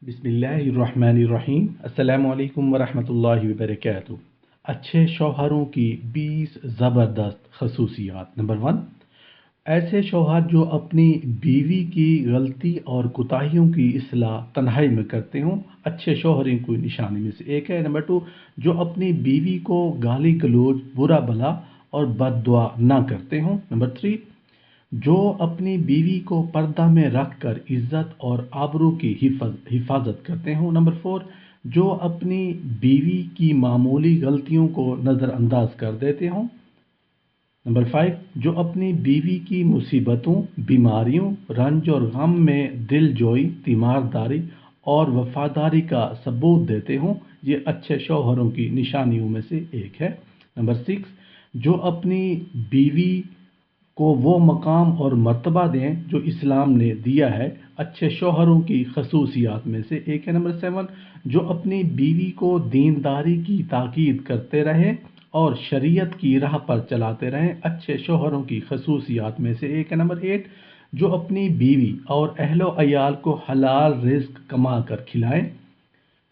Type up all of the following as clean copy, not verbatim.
बिस्मिल्लाहिर्रहमानिर्रहीम। अस्सलामु अलैकुम वरहमतुल्लाहि वबरकातुहू। अच्छे शौहरों की 20 ज़बरदस्त खसूसियात। नंबर 1, ऐसे शौहर जो अपनी बीवी की गलती और कोताहियों की इस्लाह तन्हाई में करते हों, अच्छे शौहरों की निशानी में से एक है। नंबर 2, जो अपनी बीवी को गाली गलौज, बुरा भला और बद्दुआ ना करते हों। नंबर 3, जो अपनी बीवी को पर्दा में रखकर इज्जत और आबरू की हिफाजत करते हों। नंबर 4, जो अपनी बीवी की मामूली गलतियों को नज़रअंदाज कर देते हों। नंबर 5, जो अपनी बीवी की मुसीबतों, बीमारियों, रंज और गम में दिलजोई, तीमारदारी और वफादारी का सबूत देते हों। ये अच्छे शौहरों की निशानियों में से एक है। नंबर 6, जो अपनी बीवी को वो मकाम और मर्तबा दें जो इस्लाम ने दिया है, अच्छे शौहरों की खसूसियात में से एक है। नंबर 7, जो अपनी बीवी को दीनदारी की ताकीद करते रहें और शरीयत की राह पर चलाते रहें, अच्छे शौहरों की खसूसियात में से एक है। नंबर 8, जो अपनी बीवी और अहलो अयाल को हलाल रिज्क कमा कर खिलाएं।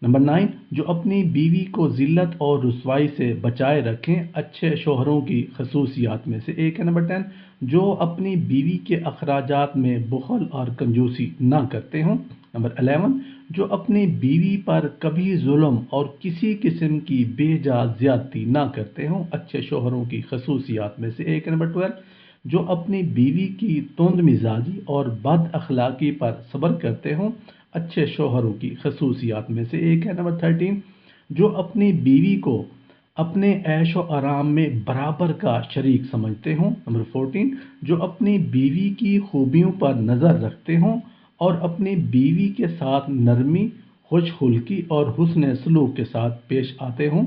नंबर 9, जो अपनी बीवी को ज़िल्लत और रुसवाई से बचाए रखें, अच्छे शौहरों की खसूसियात में से एक है। नंबर 10, जो अपनी बीवी के अखराजात में बुखल और कंजूसी ना करते हों। नंबर 11, जो अपनी बीवी पर कभी जुल्म और किसी किस्म की बेजा ज़्यादती ना करते हों, अच्छे शौहरों की खसूसियात में से एक है। नंबर 12, जो अपनी बीवी की तुंद मिजाजी और बद अखलाकी पर सब्र करते हों, अच्छे शौहरों की खसूसियात में से एक है। नंबर 13, जो अपनी बीवी को अपने ऐश व आराम में बराबर का शरीक समझते हों। नंबर 14, जो अपनी बीवी की खूबियों पर नज़र रखते हों और अपनी बीवी के साथ नरमी, खुशखुल्की और हुस्न सलूक के साथ पेश आते हों,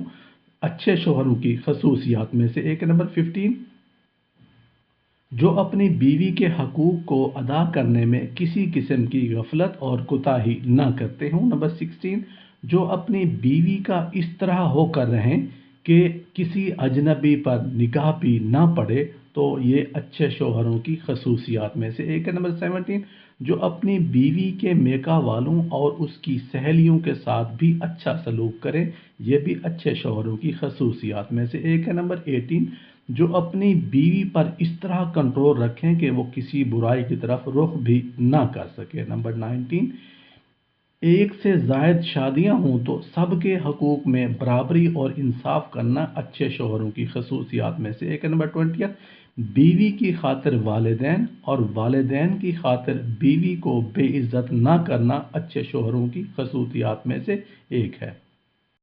अच्छे शौहरों की खसूसियात में से एक है। नंबर 15, जो अपनी बीवी के हकूक़ को अदा करने में किसी किस्म की गफलत और कोताही ना करते हों। नंबर 16, जो अपनी बीवी का इस तरह होकर रहें कि किसी अजनबी पर निगाह भी ना पड़े, तो ये अच्छे शौहरों की खसूसियात में से एक है। नंबर 17, जो अपनी बीवी के मेका वालों और उसकी सहेलियों के साथ भी अच्छा सलूक करें, यह भी अच्छे शौहरों की खसूसियात में से एक है। नंबर 18, जो अपनी बीवी पर इस तरह कंट्रोल रखें कि वो किसी बुराई की तरफ रुख भी ना कर सके। नंबर 19, एक से जायद शादियां हों तो सबके हकूक़ में बराबरी और इंसाफ करना अच्छे शौहरों की खसूसियात में से एक है। नंबर 20, बीवी की खातिर वालिदैन और वालिदैन की खातिर बीवी को बेइज्जत ना करना अच्छे शौहरों की खसूसियात में से एक है।